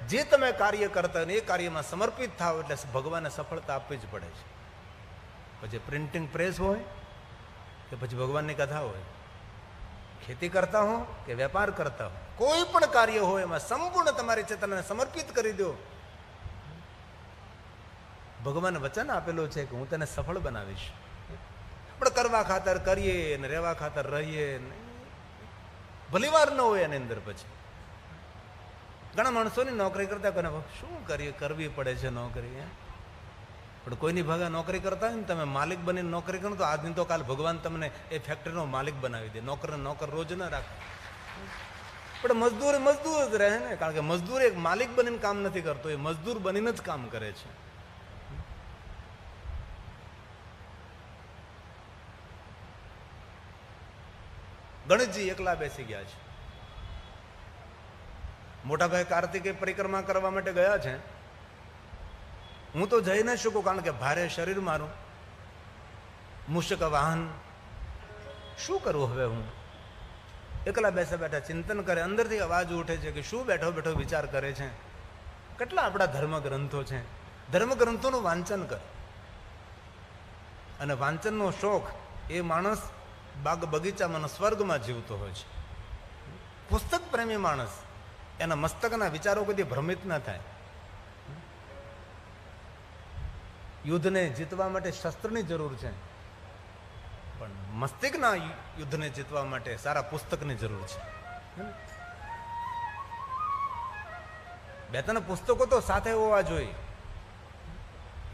જે તમે કાર્ય કરતા હોય એ કાર્યમાં સમર્પિત થાવ એટલે ભગવાનને સફળતા આપવી જ પડે છે. પછી પ્રિન્ટિંગ પ્રેસ હોય કે પછી ભગવાનની કથા હોય, ખેતી કરતા હો કે વેપાર કરતા હો, કોઈ પણ કાર્ય હોય એમાં સંપૂર્ણ તમારી ચેતનાને સમર્પિત કરી દો. ભગવાને વચન આપેલું છે કે હું તને સફળ બનાવીશ. આપણે કરવા ખાતર કરીએ ને રહેવા ખાતર રહીએ, ભલીવાર ન હોય એની અંદર. પછી ઘણા માણસોની નોકરી કરતા કોને શું કરીએ, કરવી પડે છે નોકરી. પણ કોઈની ભાગે નોકરી કરતા હોય ને તમે માલિક બનીને નોકરી કરો તો આજની તો કાલ ભગવાન તમને એ ફેક્ટરીનો માલિક બનાવી દે. નોકર રોજ ન રાખે. પણ મજદૂર જ રહે ને, કારણ કે મજદૂર એક માલિક બનીને કામ નથી કરતો, એ મજદૂર બનીને જ કામ કરે છે. ગણેશજી એકલા બેસી ગયા છે. મોટાભાઈ કાર્તિકે પરિક્રમા કરવા માટે ગયા છે. હું તો જઈ ન શકું કારણ કે ભારે શરીર મારું, મૂષક વાહન, શું કરું હવે હું? એકલા બેસા બેઠા ચિંતન કરે. અંદરથી અવાજ ઉઠે છે કે શું બેઠો બેઠો વિચાર કરે છે? કેટલા આપણા ધર્મ ગ્રંથો છે, ધર્મ ગ્રંથોનું વાંચન કર. અને વાંચનનો શોખ એ માણસ બાગ બગીચામાં સ્વર્ગમાં જીવતો હોય છે. પુસ્તક પ્રેમી માણસ, એના મસ્તકના વિચારો કદી ભ્રમિત ના થાય. યુદ્ધને જીતવા માટે શસ્ત્રની જરૂર છે, પણ મસ્તિષ્કના યુદ્ધને જીતવા માટે સારા પુસ્તકની જરૂર છે. બે ત્રણ પુસ્તકો તો સાથે હોવા જોઈએ.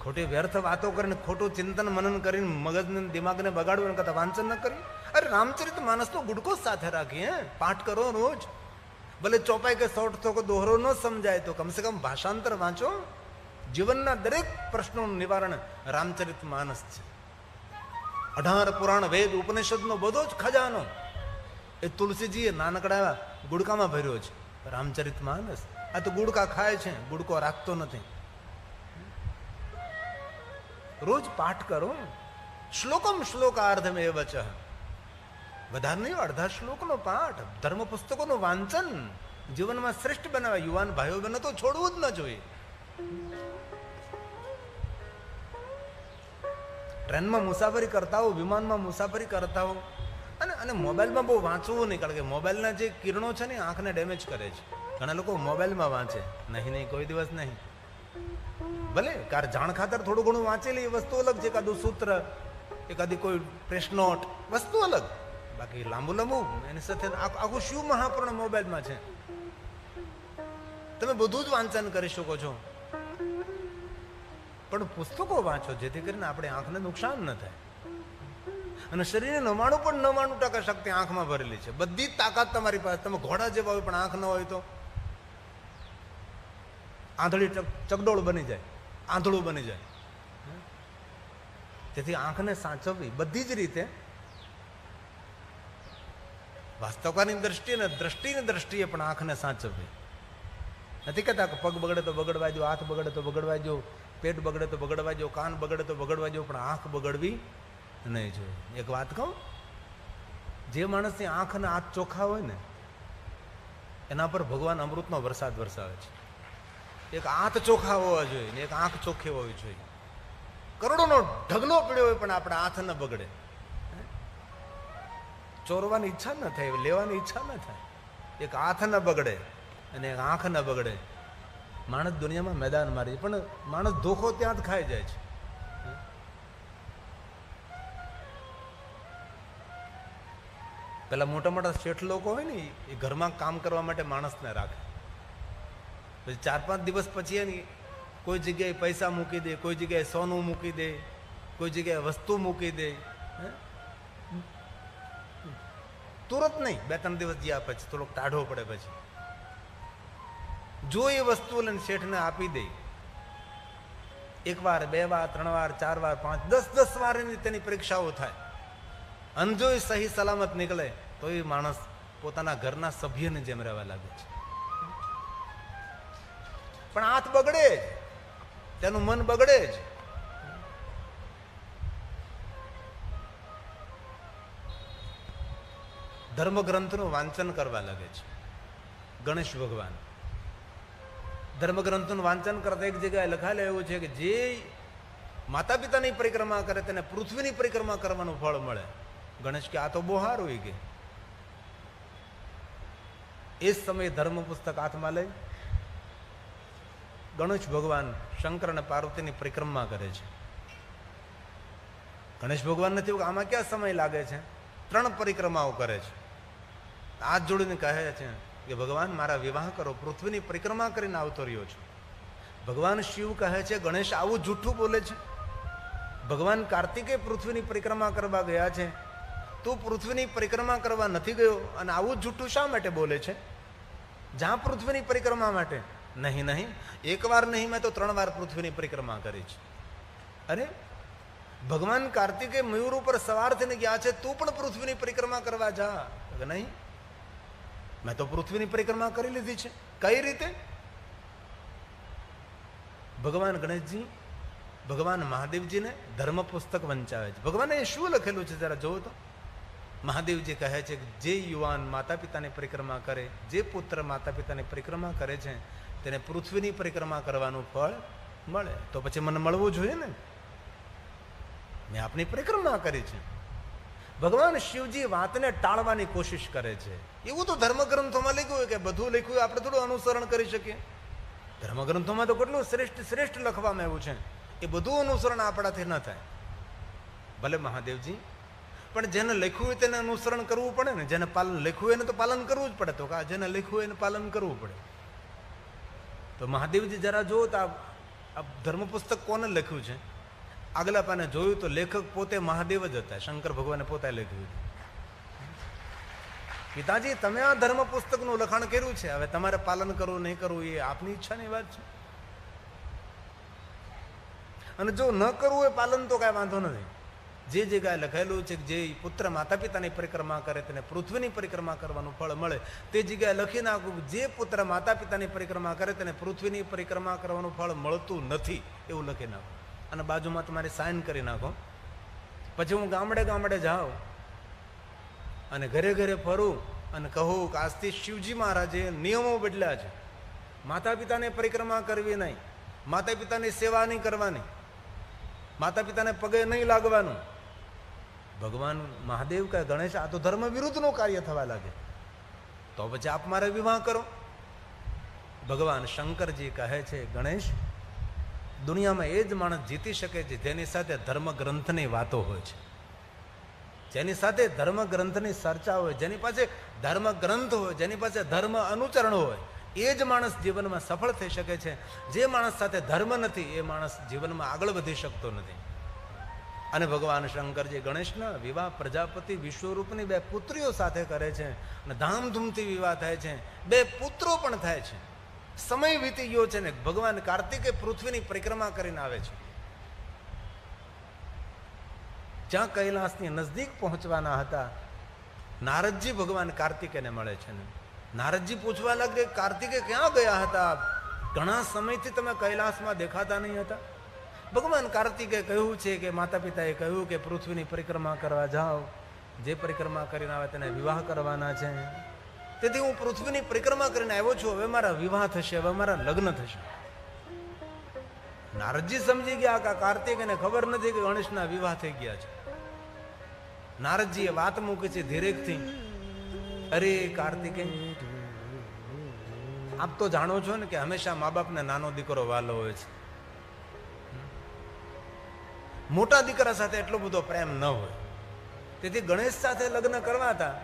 ખોટી વ્યર્થ વાતો કરીને, ખોટું ચિંતન મનન કરીને મગજને દિમાગને બગાડવું કરતા વાંચન ન કરી. અરે રામચરિત માનસ તો ગુડકો સાથે રાખીએ, પાઠ કરો રોજ. ભલે ચોપાઈ કે શોર્ટ થો કે દોહરો ન સમજાય તો કમસે કમ ભાષાંતર વાંચો. જીવનના દરેક પ્રશ્નોનું નિવારણ રામચરિત માનસ છે. 18 પુરાણ વેદ ઉપનિષદનો બધો જ ખજાનો એ તુલસીજીએ નાનકડા ગુડકામાં ભર્યો છે. રામચરિત માનસ. આ તો ગુડકા ખાય છે, ગુડકો રાખતો નથી. રોજ પાઠ કરો. શ્લોકમ શ્લોકાર્ધમ એ વચ. વધારે નહીં, અડધા શ્લોકનો પાઠ, ધર્મ પુસ્તકોનું વાંચન જીવનમાં શ્રેષ્ઠ બનાવે. યુવાન ભાઈઓ બહેનો તો છોડવું જ ન જોઈએ. ટ્રેનમાં મુસાફરી કરતા હો, વિમાનમાં મુસાફરી કરતા હો, અને મોબાઈલમાં બહુ વાંચવું નહીં, કારણ કે મોબાઈલના જે કિરણો છે ને આંખને ડેમેજ કરે છે. ઘણા લોકો મોબાઈલમાં વાંચે. નહીં, કોઈ દિવસ નહીં. ભલે જાણ ખાતર થોડું ઘણું વાંચેલી વસ્તુ અલગ છે, એકાદું સૂત્ર, એકાદી કોઈ પ્રેસ નોટ, વસ્તુ અલગ. બાકી લાંબુ એની સાથે આખું શું મહાપૂર્ણ મોબાઈલમાં છે. તમે બધું જ વાંચન કરી શકો છો, પણ પુસ્તકો વાંચો જેથી કરીને આપણે આંખને નુકસાન ન થાય. અને શરીરને 99% શક્તિ આંખમાં ભરેલી છે. બધી જ તાકાત તમારી પાસે. તમે ઘોડા જેવા હોય પણ આંખ ન હોય તો આંધળી ચકડોળ બની જાય, આંધળું બની જાય. તેથી આંખને સાચવવી બધી જ રીતે, વાસ્તવની દ્રષ્ટિની દ્રષ્ટિએ પણ આંખને સાચવવી. નથી કહેતા કે પગ બગડે તો બગડવા દો, હાથ બગડે તો બગડવા દો, પેટ બગડે તો બગડવા દો, કાન બગડે તો બગડવા દો, પણ આંખ બગડવી નહીં જોઈએ. એક વાત કહું, જે માણસની આંખ અને હાથ ચોખ્ખા હોય ને એના પર ભગવાન અમૃતનો વરસાદ વરસાવે છે. એક હાથ ચોખ્ખા હોવા જોઈએ ને એક આંખ ચોખ્ખી હોવી જોઈએ. કરોડોનો ઢગલો પડ્યો હોય પણ આપણા હાથ ન બગડે. ચોરવાની ઈચ્છા ન થાય, લેવાની ઈચ્છા ન થાય. એક હાથ ન બગડે અને એક આંખ ન બગડે. માણસ દુનિયામાં મેદાન મારી, પણ માણસ ધોખો ત્યાં જ ખાઈ જાય છે. પેલા મોટા મોટા શેઠ લોકો હોય ને એ ઘરમાં કામ કરવા માટે માણસને રાખે. પછી 4-5 દિવસ પછી એની કોઈ જગ્યાએ પૈસા મૂકી દે, કોઈ જગ્યાએ સોનું મૂકી દે, કોઈ જગ્યાએ વસ્તુ મૂકી દે. તુરંત નહીં, 2-3 દિવસ ગયા પછી થોડોક ટાઢો પડે પછી જો એ વસ્તુ લઈને શેઠને આપી દે. 1 વાર, 2 વાર, 3 વાર, 4 વાર, 5, 10 વાર તેની પરીક્ષાઓ થાય. અને જો એ સહી સલામત નીકળે તો એ માણસ પોતાના ઘરના સભ્યને જેમ રહેવા લાગે છે. પણ હાથ બગડે જ, તેનું મન બગડે જ. ધર્મ ગ્રંથનું વાંચન કરવા લાગે છે. ગણેશ ભગવાન ધર્મગ્રંથોનું વાંચન કરતા એક જગ્યાએ લખાયેલું એવું છે કે જે માતા પિતાની પરિક્રમા કરે તેને પૃથ્વીની પરિક્રમા કરવાનું ફળ મળે. ગણેશ કે આ તો બહુ સારું હોય કે. એ જ સમયે ધર્મ પુસ્તક હાથમાં લઈ ગણેશ ભગવાન શંકર અને પાર્વતીની પરિક્રમા કરે છે. ગણેશ ભગવાન નથી આમાં ક્યાં સમય લાગે છે? 3 પરિક્રમાઓ કરે છે. હાથ જોડીને કહે છે કે ભગવાન મારા વિવાહ કરો, પૃથ્વીની પરિક્રમા કરીને આવતો રહ્યો છું. ભગવાન શિવ કહે છે ગણેશ આવું જૂઠું બોલે છે. ભગવાન કાર્તિકે પૃથ્વીની પરિક્રમા કરવા ગયા છે, તું પૃથ્વીની પરિક્રમા કરવા નથી ગયો અને આવું જૂઠું શા માટે બોલે છે? જ્યાં પૃથ્વીની પરિક્રમા માટે. નહીં નહીં, 1 વાર નહીં, મેં તો 3 વાર પૃથ્વીની પરિક્રમા કરી છે. અરે ભગવાન કાર્તિકે મયુર ઉપર સવાર થઈને ગયા છે, તું પણ પૃથ્વીની પરિક્રમા કરવા જા. નહીં, મેં તો પૃથ્વીની પરિક્રમા કરી લીધી છે. કઈ રીતે? ભગવાન ગણેશજી ભગવાન મહાદેવજીને ધર્મ પુસ્તક વંચાવે છે. ભગવાને એ શું લખેલું છે જરા જોવો તો. મહાદેવજી કહે છે કે જે યુવાન માતા પિતાની પરિક્રમા કરે, જે પુત્ર માતા પિતાની પરિક્રમા કરે છે તેને પૃથ્વીની પરિક્રમા કરવાનું ફળ મળે. તો પછી મને મળવું જોઈએ ને, મેં આપની પરિક્રમા કરી છે. ભગવાન શિવજી વાતને ટાળવાની કોશિશ કરે છે. એવું તો ધર્મગ્રંથોમાં લખ્યું હોય કે બધું લખ્યું હોય આપણે થોડું અનુસરણ કરી શકીએ. ધર્મગ્રંથોમાં તો કેટલું શ્રેષ્ઠ લખવામાં આવ્યું છે, એ બધું અનુસરણ આપણાથી ન થાય. ભલે મહાદેવજી, પણ જેને લખ્યું હોય તેને અનુસરણ કરવું પડે ને. જેને પાલન લખ્યું હોય એને તો પાલન કરવું જ પડે. તો જેને લખ્યું હોય એને પાલન કરવું પડે. તો મહાદેવજી જરા જુઓ તો આ ધર્મ પુસ્તક કોને લખ્યું છે? આગલા પાને જોયું તો લેખક પોતે મહાદેવ જ હતા. શંકર ભગવાને પોતે લખ્યું. પિતાજી તમે આ ધર્મ પુસ્તકનું લખાણ કર્યું છે, હવે તમારે પાલન કરવું નહીં કરવું એ આપની ઈચ્છાની વાત છે. અને જો ન કરવું હોય પાલન તો કાંઈ વાંધો નથી. જે જગ્યાએ લખેલું છે કે જે પુત્ર માતા પિતાની પરિક્રમા કરે તેને પૃથ્વીની પરિક્રમા કરવાનું ફળ મળે, તે જગ્યાએ લખી નાખું જે પુત્ર માતા પિતાની પરિક્રમા કરે તેને પૃથ્વીની પરિક્રમા કરવાનું ફળ મળતું નથી, એવું લખી નાખો. અને બાજુમાં તમારે સાઇન કરી નાખો. પછી હું ગામડે જાઉં અને ઘરે ઘરે ફરું અને કહું કે આજથી શિવજી મહારાજે નિયમો બદલ્યા છે. માતા પિતાને પરિક્રમા કરવી નહીં, માતા પિતાની સેવા નહીં કરવાની, માતા પિતાને પગે નહીં લાગવાનું. ભગવાન મહાદેવ કહે ગણેશ આ તો ધર્મ વિરુદ્ધનું કાર્ય થવા લાગે, તો પછી આપ મારે વિવાહ કરો. ભગવાન શંકરજી કહે છે ગણેશ દુનિયામાં એ જ માણસ જીતી શકે છે જેની સાથે ધર્મ ગ્રંથની વાતો હોય છે, જેની સાથે ધર્મ ગ્રંથની ચર્ચા હોય, જેની પાસે ધર્મ ગ્રંથ હોય, જેની પાસે ધર્મ અનુચરણ હોય, એ જ માણસ જીવનમાં સફળ થઈ શકે છે. જે માણસ સાથે ધર્મ નથી એ માણસ જીવનમાં આગળ વધી શકતો નથી. અને ભગવાન શંકરજી ગણેશના વિવાહ પ્રજાપતિ વિશ્વરૂપની 2 પુત્રીઓ સાથે કરે છે અને ધામધૂમથી વિવાહ થાય છે. 2 પુત્રો પણ થાય છે. સમય વીતી ગયો છે ને ભગવાન કાર્તિકે પૃથ્વીની પરિક્રમા કરીને આવે છે. જ્યાં કૈલાસની નજદીક પહોંચવાના હતા નારદજી ભગવાન કાર્તિકેયને મળે છે ને નારદજી પૂછવા લાગે કાર્તિકે ક્યાં ગયા હતા? ઘણા સમયથી તમે કૈલાસમાં દેખાતા નહીં હતા. ભગવાન કાર્તિકે કહ્યું છે કે માતા પિતાએ કહ્યું કે પૃથ્વીની પરિક્રમા કરવા જાઓ, જે પરિક્રમા કરીને આવે તેને વિવાહ કરવાના છે, તેથી હું પૃથ્વીની પરિક્રમા કરીને આવ્યો છું. હવે મારા વિવાહ થશે, હવે મારા લગ્ન થશે. નારદજી સમજી ગયા કે કાર્તિકેયને ખબર નથી કે ગણેશના વિવાહ થઈ ગયા છે. નારદજીએ વાત મૂકી છે ધીરેકથી, અરે કાર્તિકેય આપ તો જાણો છો ને કે હંમેશા મા બાપને નાનો દીકરો વાલો હોય છે. મોટા દીકરા સાથે એટલો બધો પ્રેમ ન હોય, તેથી ગણેશ સાથે લગ્ન કરવા હતા,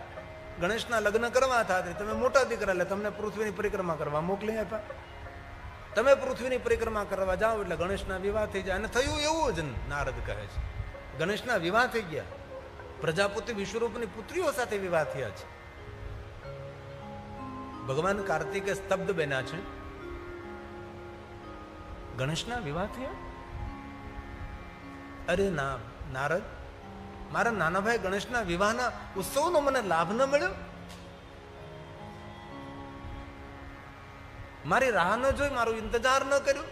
ગણેશના લગ્ન કરવા હતા, તમે મોટા દીકરા એટલે તમને પૃથ્વીની પરિક્રમા કરવા મોકલી આપ્યા. તમે પૃથ્વીની પરિક્રમા કરવા જાઓ એટલે ગણેશના વિવાહ થઈ જાય. અને થયું એવું જ નારદ કહે છે, ગણેશના વિવાહ થઈ ગયા, પ્રજાપતિ વિશ્વરૂપની પુત્રીઓ સાથે વિવાહ થયા છે. ભગવાન કાર્તિકે સ્તબ્ધ બન્યા છે. ગણેશના વિવાહ થયા? અરે ના નારદ, મારા નાના ભાઈ ગણેશના વિવાહના ઉત્સવનો મને લાભ ન મળ્યો? મારી રાહ ન જોઈ, મારો ઇંતજાર ન કર્યો?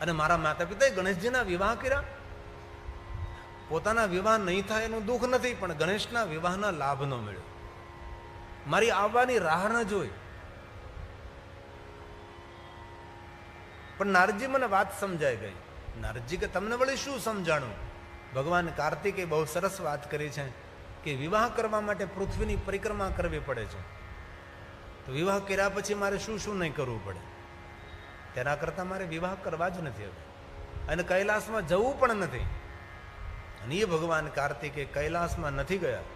અને મારા માતા પિતાએ ગણેશજીના વિવાહ કર્યા. પોતાના વિવાહ નહીં થાય એનું દુઃખ નથી, પણ ગણેશના વિવાહના લાભ ન મળ્યો. મારી આવવાની રાહ ન જોઈ. પણ નારદજી મને વાત સમજાઈ ગઈ. નારદજી કે તમને વળી શું સમજાણું? ભગવાન કાર્તિકે બહુ સરસ વાત કરી છે કે વિવાહ કરવા માટે પૃથ્વીની પરિક્રમા કરવી પડે છે. તો વિવાહ કર્યા પછી મારે શું શું નહીં કરવું પડે? તેના કરતાં મારે વિવાહ કરવા જ નથી હવે, અને કૈલાસમાં જવું પણ નથી. અને એ ભગવાન કાર્તિકે કૈલાસમાં નથી ગયા,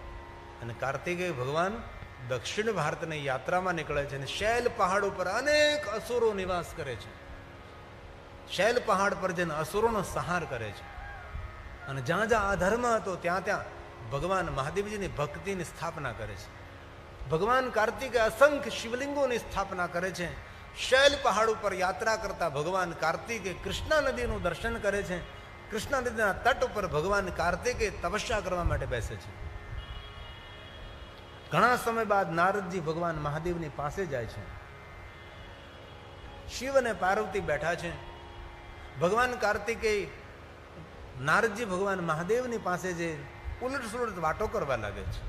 અને કાર્તિકે ભગવાન દક્ષિણ ભારતની યાત્રામાં નીકળે છે અને શૈલ પહાડ ઉપર અનેક અસુરો નિવાસ કરે છે. શૈલ પહાડ પર જઈને અસુરોનો સંહાર કરે છે. અને જ્યાં જ્યાં અધર્મ હતો ત્યાં ત્યાં ભગવાન મહાદેવજીની ભક્તિની સ્થાપના કરે છે. ભગવાન કાર્તિકે અસંખ્ય શિવલિંગોની સ્થાપના કરે છે. શૈલ પહાડ ઉપર યાત્રા કરતા ભગવાન કાર્તિકે કૃષ્ણા નદીનું દર્શન કરે છે. કૃષ્ણા નદીના તટ ઉપર ભગવાન કાર્તિકે તપસ્યા કરવા માટે બેસે છે. ઘણા સમય બાદ નારદજી ભગવાન મહાદેવની પાસે જાય છે. શિવ અને પાર્વતી બેઠા છે. ભગવાન કાર્તિકે નારદજી ભગવાન મહાદેવની પાસે જે ઉલટ સુલટ વાતો કરવા લાગે છે.